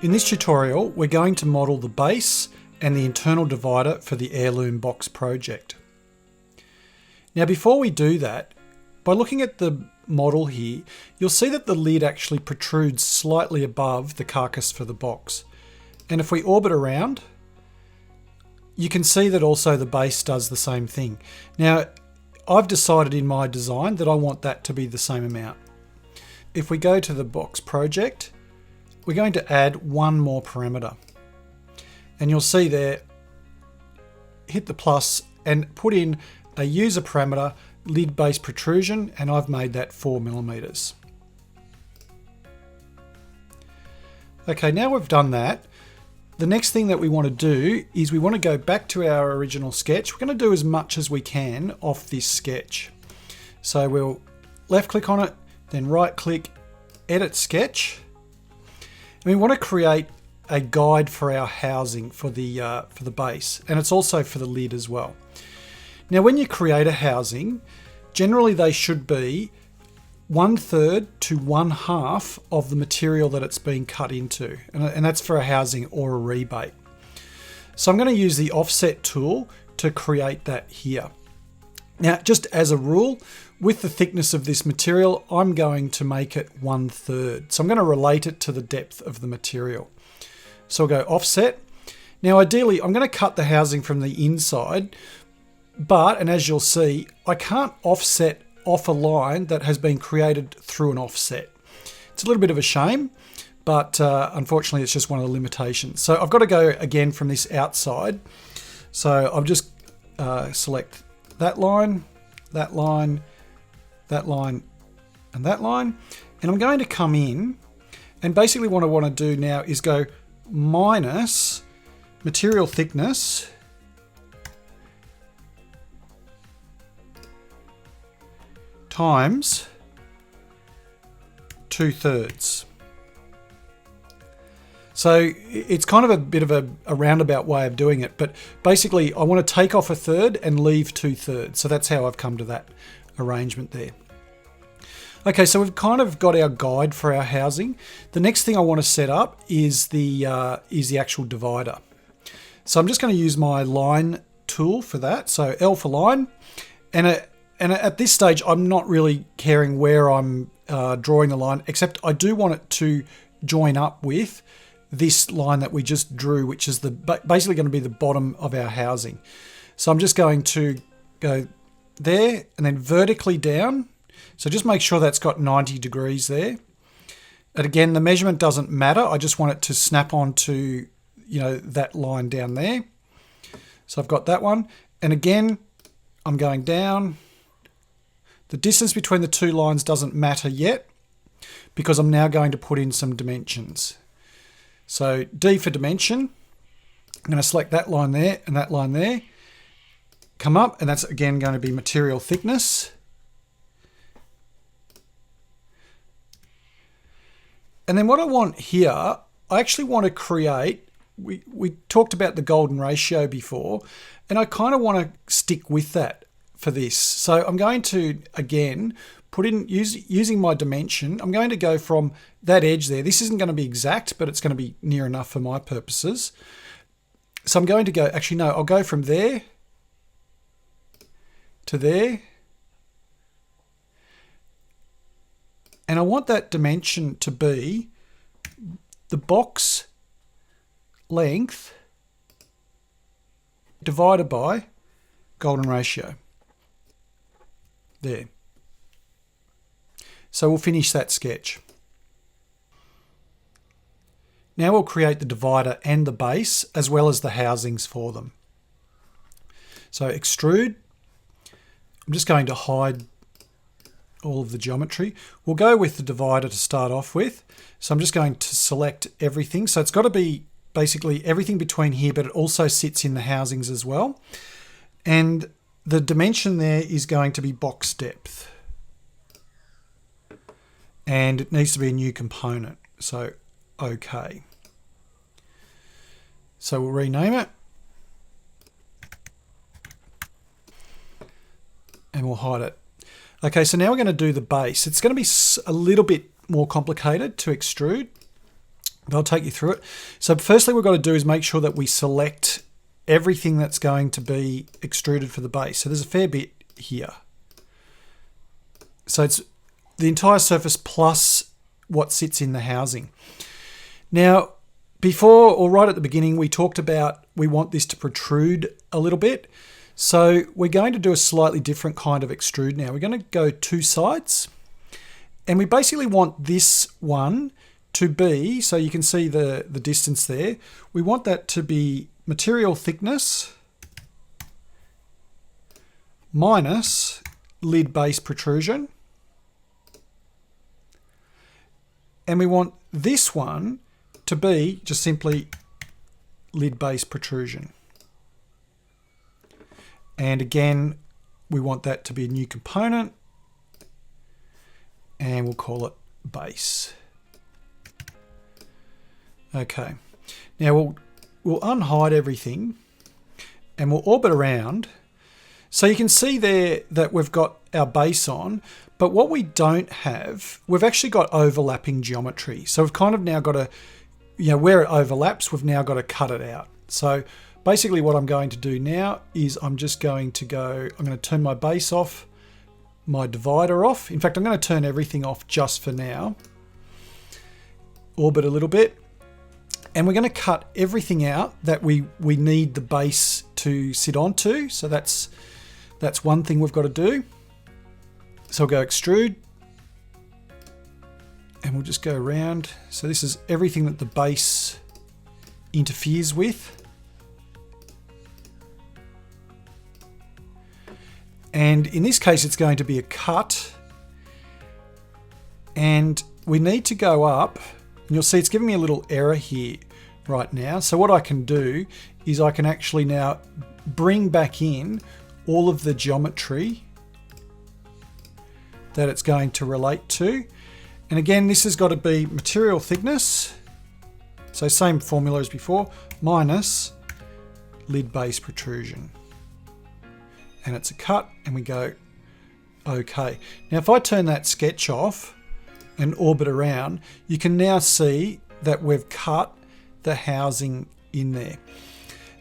In this tutorial, we're going to model the base and the internal divider for the Heirloom box project. Now before we do that, by looking at the model here, you'll see that the lid actually protrudes slightly above the carcass for the box. And if we orbit around, you can see that also the base does the same thing. Now, I've decided in my design that I want that to be the same amount. If we go to the box project, we're going to add one more parameter. And you'll see there, hit the plus and put in a user parameter, lid base protrusion, and I've made that 4 millimeters. Okay, now we've done that, the next thing that we want to do is we want to go back to our original sketch. We're going to do as much as we can off this sketch. So we'll left click on it, then right click, edit sketch. And we want to create a guide for our housing for the base, and it's also for the lid as well. Now when you create a housing, generally they should be 1/3 to 1/2 of the material that it's been cut into, and that's for a housing or a rebate. So I'm going to use the offset tool to create that here. Now just as a rule, with the thickness of this material, I'm going to make it 1/3. So I'm going to relate it to the depth of the material. So I'll go offset. Now ideally, I'm going to cut the housing from the inside, but, and as you'll see, I can't offset off a line that has been created through an offset. It's a little bit of a shame, but unfortunately it's just one of the limitations. So I've got to go again from this outside. So I'll just select that line, that line, that line, and that line. And I'm going to come in, and basically what I want to do now is go minus material thickness times 2/3. So it's kind of a bit of a roundabout way of doing it, but basically I want to take off 1/3 and leave 2/3. So that's how I've come to that arrangement there. Okay, so we've kind of got our guide for our housing. The next thing I want to set up is the actual divider. So I'm just going to use my line tool for that. So L for line, and at this stage I'm not really caring where I'm drawing the line, except I do want it to join up with this line that we just drew, which is basically going to be the bottom of our housing. So I'm just going to go there and then vertically down. So just make sure that's got 90 degrees there. And again, the measurement doesn't matter. I just want it to snap onto, that line down there. So I've got that one. And again, I'm going down. The distance between the two lines doesn't matter yet, because I'm now going to put in some dimensions. So D for dimension. I'm going to select that line there and that line there. Come up, and that's again going to be material thickness. And then what I want here, I actually want to create, we talked about the golden ratio before, and I kind of want to stick with that for this. So I'm going to, again, put in, using my dimension, I'm going to go from that edge there. This isn't going to be exact, but it's going to be near enough for my purposes. So I'm going to go, actually no, I'll go from there to there. And I want that dimension to be the box length divided by golden ratio. There. So we'll finish that sketch. Now we'll create the divider and the base, as well as the housings for them. So extrude. I'm just going to hide all of the geometry. We'll go with the divider to start off with. So I'm just going to select everything. So it's got to be basically everything between here, but it also sits in the housings as well. And the dimension there is going to be box depth. And it needs to be a new component. So, okay. So we'll rename it. And we'll hide it. Okay, so now we're going to do the base. It's going to be a little bit more complicated to extrude. but I'll take you through it. So firstly, we've got to do is make sure that we select everything that's going to be extruded for the base. So there's a fair bit here. So it's the entire surface plus what sits in the housing. Now, before or right at the beginning, we talked about we want this to protrude a little bit. So we're going to do a slightly different kind of extrude now. We're going to go two sides, and we basically want this one to be, so you can see the distance there, we want that to be material thickness minus lid base protrusion. And we want this one to be just simply lid base protrusion. And again, we want that to be a new component, and we'll call it base. Okay, now we'll unhide everything and we'll orbit around. So you can see there that we've got our base on, but what we don't have, we've actually got overlapping geometry. So we've kind of now got to, where it overlaps, we've now got to cut it out. So basically what I'm going to do now is I'm just going to I'm going to turn my base off, my divider off. In fact, I'm going to turn everything off just for now. Orbit a little bit. And we're going to cut everything out that we need the base to sit onto. So that's one thing we've got to do. So we'll go extrude. And we'll just go around. So this is everything that the base interferes with. And in this case, it's going to be a cut. And we need to go up. And you'll see it's giving me a little error here right now. So what I can do is I can actually now bring back in all of the geometry that it's going to relate to. And again, this has got to be material thickness. So same formula as before, minus lid base protrusion. And it's a cut, and we go okay. Now if I turn that sketch off and orbit around, you can now see that we've cut the housing in there.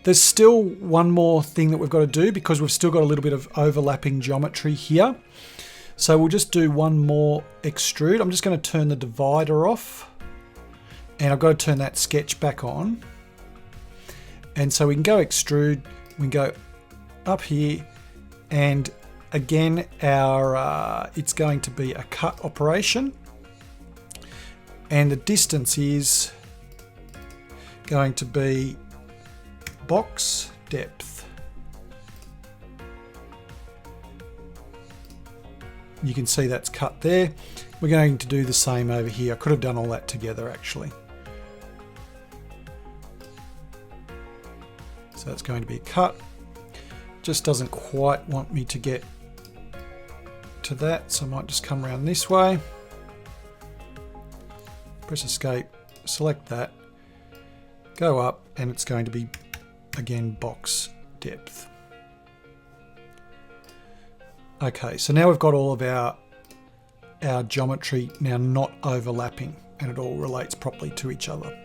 There's still one more thing that we've got to do because we've still got a little bit of overlapping geometry here. So we'll just do one more extrude. I'm just going to turn the divider off, and I've got to turn that sketch back on. And so we can go extrude, we can go up here, and again, it's going to be a cut operation. And the distance is going to be box depth. You can see that's cut there. We're going to do the same over here. I could have done all that together actually. So that's going to be a cut. Just doesn't quite want me to get to that, so I might just come around this way. Press escape, select that, go up, and it's going to be, again, box depth. Okay, so now we've got all of our geometry now not overlapping, and it all relates properly to each other.